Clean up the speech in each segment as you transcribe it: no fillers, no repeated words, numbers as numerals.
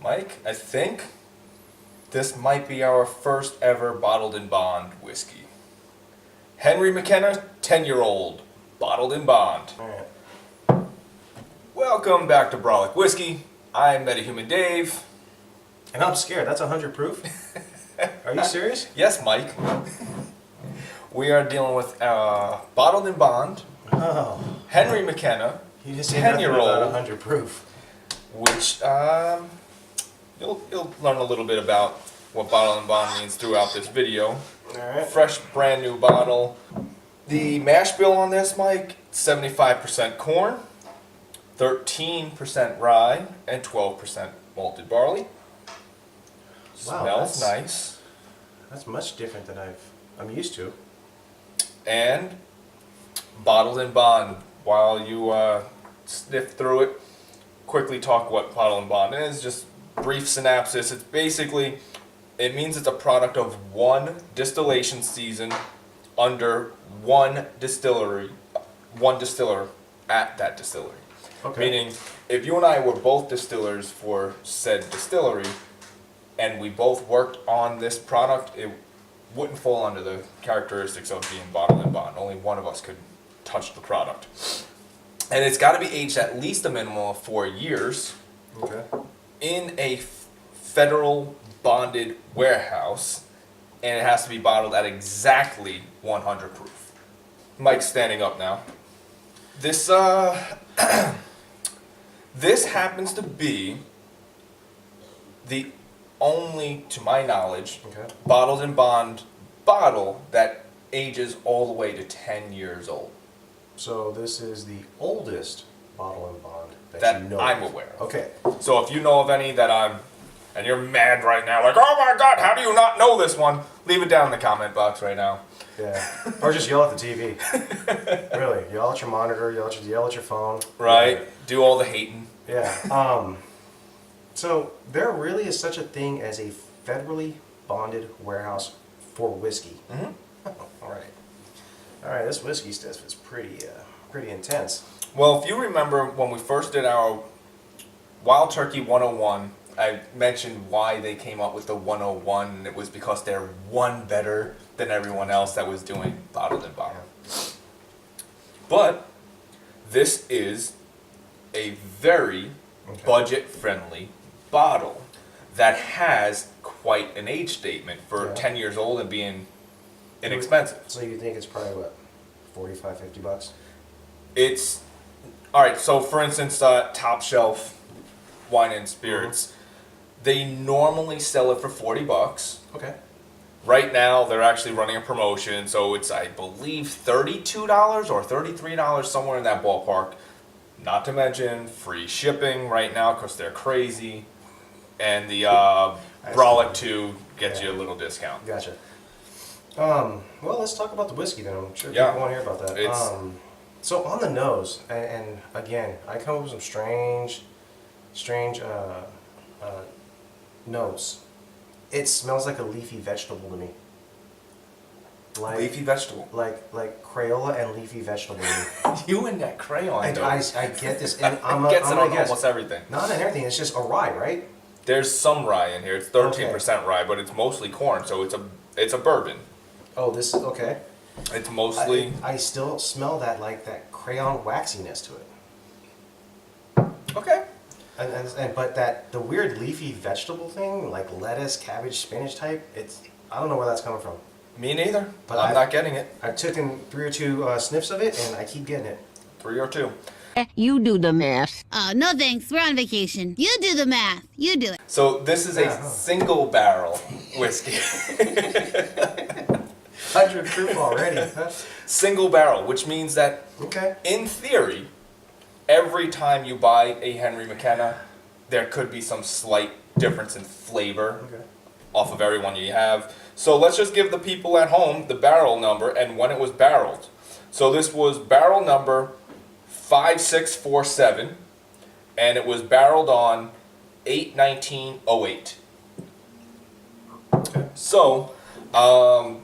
Mike, I think this might be our first ever bottled in bond whiskey. Henry McKenna, 10-year-old, bottled in bond. Alright. Welcome back to Brolic Whiskey. I'm Metahuman Dave. And I'm scared. That's 100 proof? Are you serious? Yes, Mike. We are dealing with bottled in bond, Oh. Henry McKenna, You just said nothing about 10-year-old, 100 proof. which you'll learn a little bit about what bottled in bond means throughout this video. Alright. Fresh, brand new bottle. The mash bill on this, Mike, 75% corn, 13% rye, and 12% malted barley. Wow, Smells nice. That's much different than I'm used to. And bottled in bond. While you sniff through it, quickly talk what bottled in bond is. Just brief synopsis. It's basically, it means it's a product of one distillation season under one distiller at that distillery. Okay. Meaning, if you and I were both distillers for said distillery, and we both worked on this product, it wouldn't fall under the characteristics of being bottled in bond. Only one of us could touch the product. And it's got to be aged at least a minimum of 4 years Okay. in a federal bonded warehouse, and it has to be bottled at exactly 100 proof. Mike's standing up now. This this happens to be the only, to my knowledge, Okay. bottled in bond bottle that ages all the way to 10 years old. So this is the oldest bottle in bond That you know I'm of. aware of. Okay. So if you know of any that and you're mad right now, like, oh my god, how do you not know this one? Leave it down in the comment box right now. Yeah. Or just yell at the TV. Really. Yell at your monitor, yell at your phone. Right? Do all the hating. Yeah. So there really is such a thing as a federally bonded warehouse for whiskey. Mm-hmm. All right. All right. This whiskey stuff is pretty intense. Well, if you remember when we first did our Wild Turkey 101, I mentioned why they came up with the 101, and it was because they're one better than everyone else that was doing bottled in bond. But this is a very budget-friendly bottle that has quite an age statement for Yeah. 10 years old and being inexpensive. So you think it's probably what, 45, 50 bucks? It's, alright, so for instance, Top Shelf Wine and Spirits, they normally sell it for 40 bucks. Okay. Right now, they're actually running a promotion, so it's, I believe, $32 or $33, somewhere in that ballpark. Not to mention free shipping right now, because they're crazy. And the Brolic 2 gets you a little discount. Gotcha. Well, let's talk about the whiskey then. I'm sure Yeah. people want to hear about that. So on the nose, and again, I come up with some strange notes. It smells like a leafy vegetable to me. Like, Leafy vegetable. like Crayola and leafy vegetable to me. You and that crayon, I get this, and I'm gets it gonna on guess. almost everything. Not on everything. It's just a rye, right? There's some rye in here. It's 13% rye, but it's mostly corn, so it's a bourbon. Oh, this okay. It's mostly I still smell that crayon waxiness to it. okay. But the weird leafy vegetable thing, like lettuce, cabbage, spinach type, I don't know where that's coming from. Me neither. But I'm not getting it. I've taken 3 or 2 sniffs of it, and I keep getting it. 3 or 2. You do the math. Oh, no thanks. We're on vacation. You do the math. You do it. So this is a single barrel whiskey. 100 proof already. Huh? Single barrel, which means that Okay. in theory, every time you buy a Henry McKenna, there could be some slight difference in flavor Okay. off of every one you have. So let's just give the people at home the barrel number and when it was barreled. So this was barrel number 5647, and it was barreled on 8/19/08. Okay. So,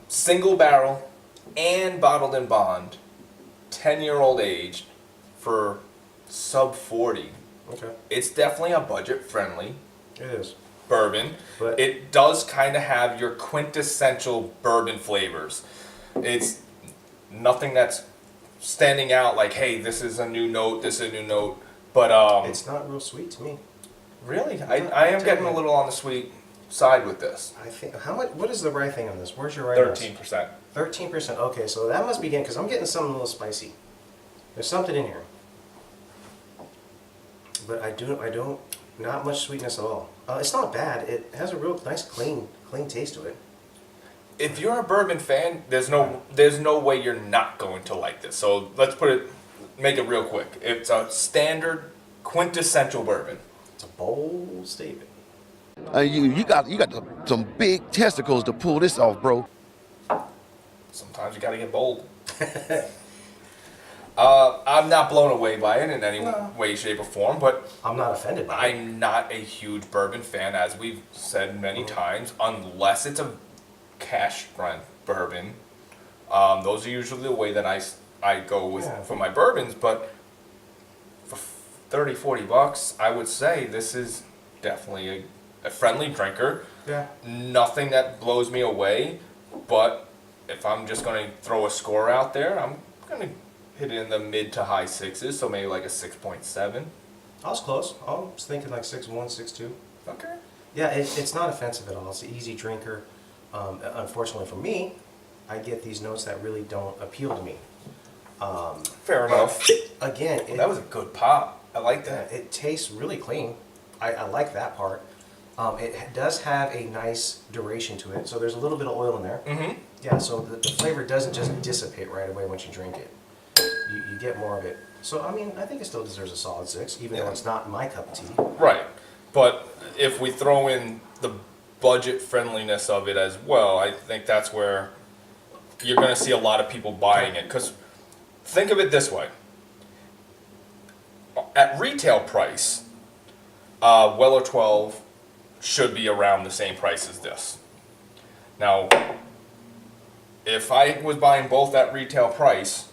single barrel and bottled in bond, 10-year-old age for sub 40. Okay. It's definitely a budget friendly It is. bourbon. But It does kind of have your quintessential bourbon flavors. It's nothing that's standing out like, hey, this is a new note, this is a new note. But it's not real sweet to me. really, I am getting a little on the sweet side with this. I think how much? What is the rye thing on this? Where's your rye? 13%. 13%. Okay, so that must be getting because I'm getting something a little spicy. There's something in here, but I don't. Not much sweetness at all. It's not bad. It has a real nice, clean taste to it. If you're a bourbon fan, there's no way you're not going to like this. So let's make it real quick. It's a standard quintessential bourbon. It's a bold statement. You got some big testicles to pull this off, bro. Sometimes you gotta get bold. I'm not blown away by it in any way, shape, or form, but I'm not offended by it. I'm not a huge bourbon fan, as we've said many times, unless it's a cash strength bourbon. Those are usually the way that I go with for my bourbons, but for 30, 40 bucks, I would say this is definitely a friendly drinker. Yeah. Nothing that blows me away, but if I'm just going to throw a score out there, I'm going to hit it in the mid to high sixes, so maybe like a 6.7. I was close. I was thinking like 6.1, 6.2. Okay. Yeah, it's not offensive at all. It's an easy drinker. Unfortunately for me, I get these notes that really don't appeal to me. Fair enough. Again, That was a good pop. I like that. it tastes really clean. I like that part. It does have a nice duration to it, so there's a little bit of oil in there. Mm-hmm. Yeah, so the flavor doesn't just dissipate right away once you drink it. You get more of it. So, I mean, I think it still deserves a solid 6, even though it's not my cup of tea. Right. But if we throw in the budget friendliness of it as well, I think that's where you're going to see a lot of people buying it. Because think of it this way. At retail price, Weller 12 should be around the same price as this. Now, if I was buying both at retail price,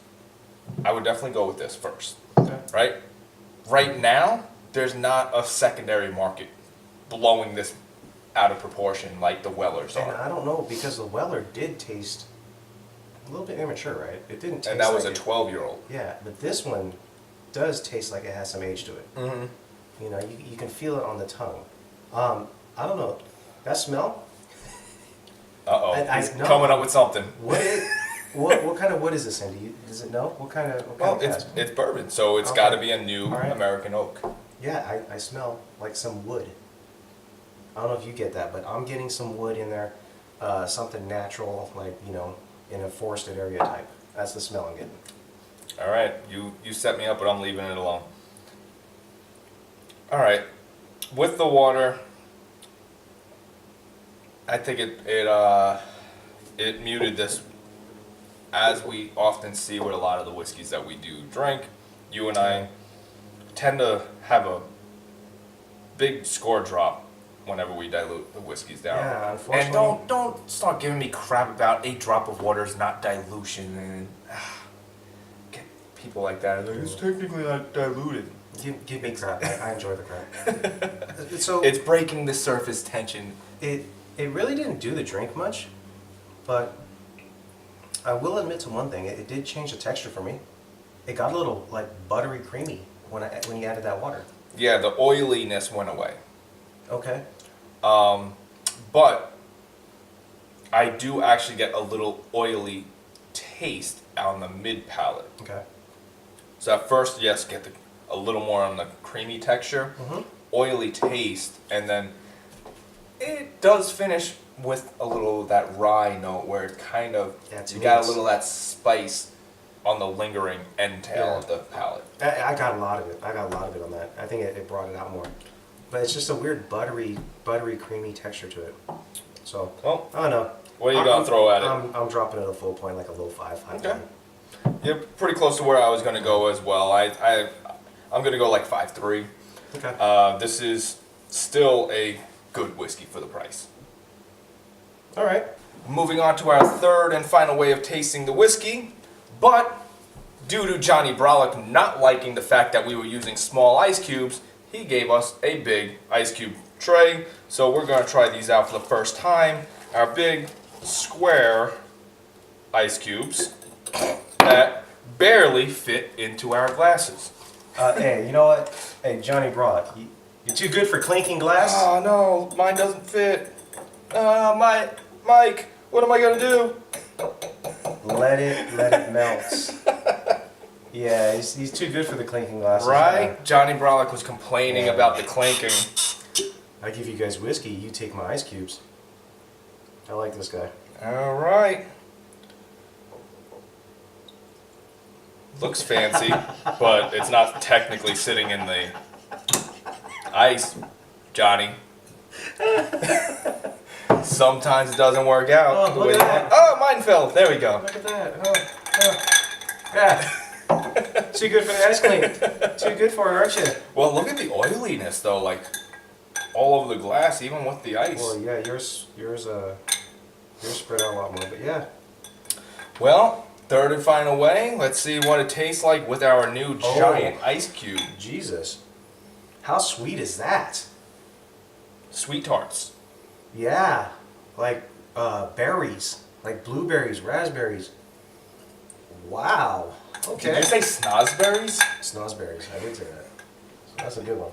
I would definitely go with this first, right? Right now, there's not a secondary market blowing this out of proportion like the Wellers And are. I don't know, because the Weller did taste a little bit immature, right? It didn't taste And that was a like 12-year-old. Yeah, but this one does taste like it has some age to it. Mm-hmm. You know, you can feel it on the tongue. I don't know. That smell? Uh-oh. I know. Coming up with something. What kind of wood is this in? Does it know? What kind of Well, cask? it's bourbon, so it's Okay. got to be a new All right. American oak. Yeah, I smell like some wood. I don't know if you get that, but I'm getting some wood in there. Something natural, like, you know, in a forested area type. That's the smell I'm getting. All right, you set me up, but I'm leaving it alone. All right, with the water, I think it muted this, as we often see with a lot of the whiskeys that we do drink. You and I tend to have a big score drop whenever we dilute the whiskeys down. Yeah, unfortunately. And don't start giving me crap about a drop of water is not dilution and get people like that. Like, it's technically not diluted. Give me crap. I enjoy the crap. So It's breaking the surface tension. it really didn't do the drink much, but I will admit to one thing. It did change the texture for me. It got a little like buttery creamy when you added that water. Yeah, the oiliness went away. Okay. But I do actually get a little oily taste on the mid palate. Okay. So at first, yes, get a little more on the creamy texture, oily taste, and then it does finish with a little of that rye note where it kind of, That's you got nice. a little of that spice on the lingering end tail Yeah. of the palate. I got a lot of it. I got a lot of it on that. I think it brought it out more. But it's just a weird buttery, creamy texture to it. So, Well, I don't know. what are you going to throw at it? I'm dropping it a full point, like a low 5. Okay. You're pretty close to where I was going to go as well. I'm going to go like 5.3. Okay. This is still a good whiskey for the price. All right. Moving on to our third and final way of tasting the whiskey, but due to Johnny Brolic not liking the fact that we were using small ice cubes, he gave us a big ice cube tray. So we're gonna try these out for the first time. Our big square ice cubes that barely fit into our glasses. Hey, you know what? Hey, Johnny Brolic, you're too good for clinking glass. Oh no, mine doesn't fit. Mike, what am I gonna do? Let it melt. Yeah, he's too good for the clinking glasses. Right? Johnny Brolic was complaining about the clinking. I give you guys whiskey, you take my ice cubes. I like this guy. All right. Looks fancy, but it's not technically sitting in the ice, Johnny. Sometimes it doesn't work out. Oh, look at that. Oh, mine fell. There we go. Look at that. Yeah. Too good for the ice cream. Too good for it, aren't you? Well, look at the oiliness, though. Like, all over the glass, even with the ice. Well, yeah, yours spread out a lot more, but yeah. Well, third and final way. Let's see what it tastes like with our new giant ice cube. Jesus. How sweet is that? Sweet tarts. Yeah. Like berries. Like blueberries, raspberries. Wow. Okay. Did you say snozberries? Snozberries. I did say that. So that's a good one.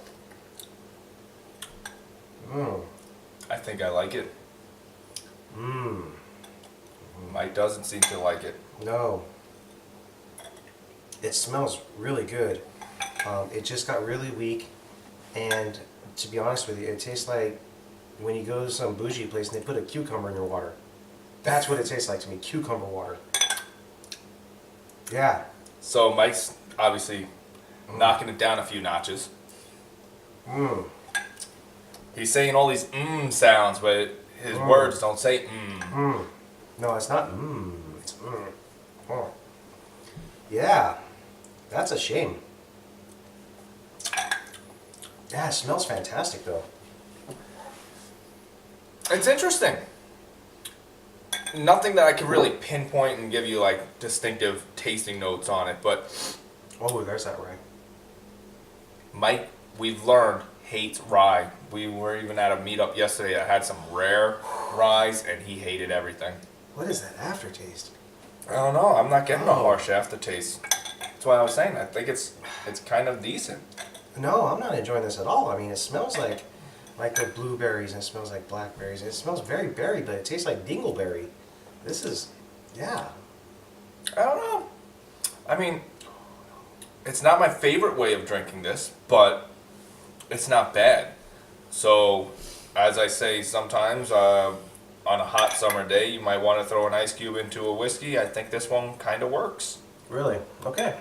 Mmm. I think I like it. Mmm. Mike doesn't seem to like it. No. It smells really good. It just got really weak, and to be honest with you, it tastes like when you go to some bougie place and they put a cucumber in your water. That's what it tastes like to me, cucumber water. Yeah. So Mike's obviously knocking it down a few notches. Mmm. He's saying all these sounds, but his words don't say Mmm. No, it's not it's Oh. Yeah. That's a shame. Yeah, it smells fantastic though. It's interesting. Nothing that I can really pinpoint and give you like distinctive tasting notes on it, but Oh, there's that rye. Mike, we've learned, hates rye. We were even at a meetup yesterday that had some rare ryes, and he hated everything. What is that aftertaste? I don't know. I'm not getting a harsh aftertaste. That's why I was saying I think it's kind of decent. No, I'm not enjoying this at all. I mean, it smells like the blueberries, and it smells like blackberries. It smells very berry, but it tastes like dingleberry. This is, yeah. I don't know. I mean, it's not my favorite way of drinking this, but it's not bad. So, as I say sometimes, on a hot summer day, you might want to throw an ice cube into a whiskey. I think this one kind of works. Really? Okay.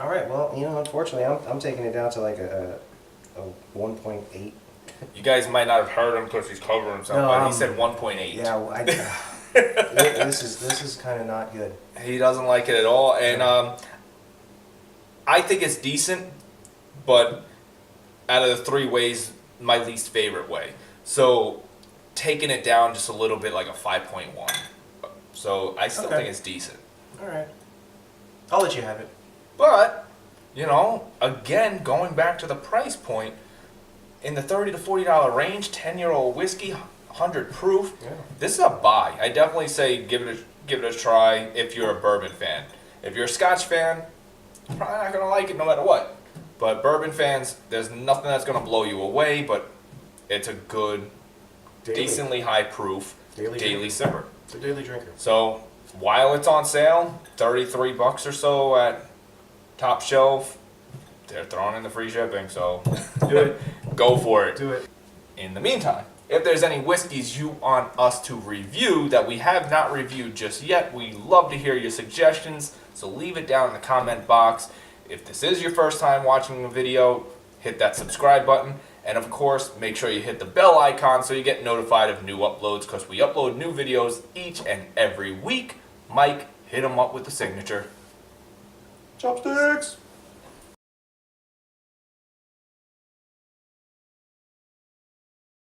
All right. Well, you know, unfortunately, I'm taking it down to like a 1.8. You guys might not have heard him because he's covering himself, but he said 1.8. Yeah. Well, this is kind of not good. He doesn't like it at all, and I think it's decent, but out of the three ways, my least favorite way. So, taking it down just a little bit, like a 5.1. So, I still think it's decent. All right. I'll let you have it. But, you know, again, going back to the price point, in the $30 to $40 range, 10-year-old whiskey, 100 proof, this is a buy. I definitely say give it a try if you're a bourbon fan. If you're a Scotch fan, you're probably not going to like it no matter what. But bourbon fans, there's nothing that's going to blow you away, but it's a good, decently high proof daily sipper. It's a daily drinker. So while it's on sale, $33 or so at Top Shelf, they're throwing in the free shipping, so Do it. go for it. Do it. In the meantime, if there's any whiskeys you want us to review that we have not reviewed just yet, we love to hear your suggestions, so leave it down in the comment box. If this is your first time watching the video, hit that subscribe button, and of course, make sure you hit the bell icon so you get notified of new uploads, because we upload new videos each and every week. Mike, hit him up with the signature. Chopsticks!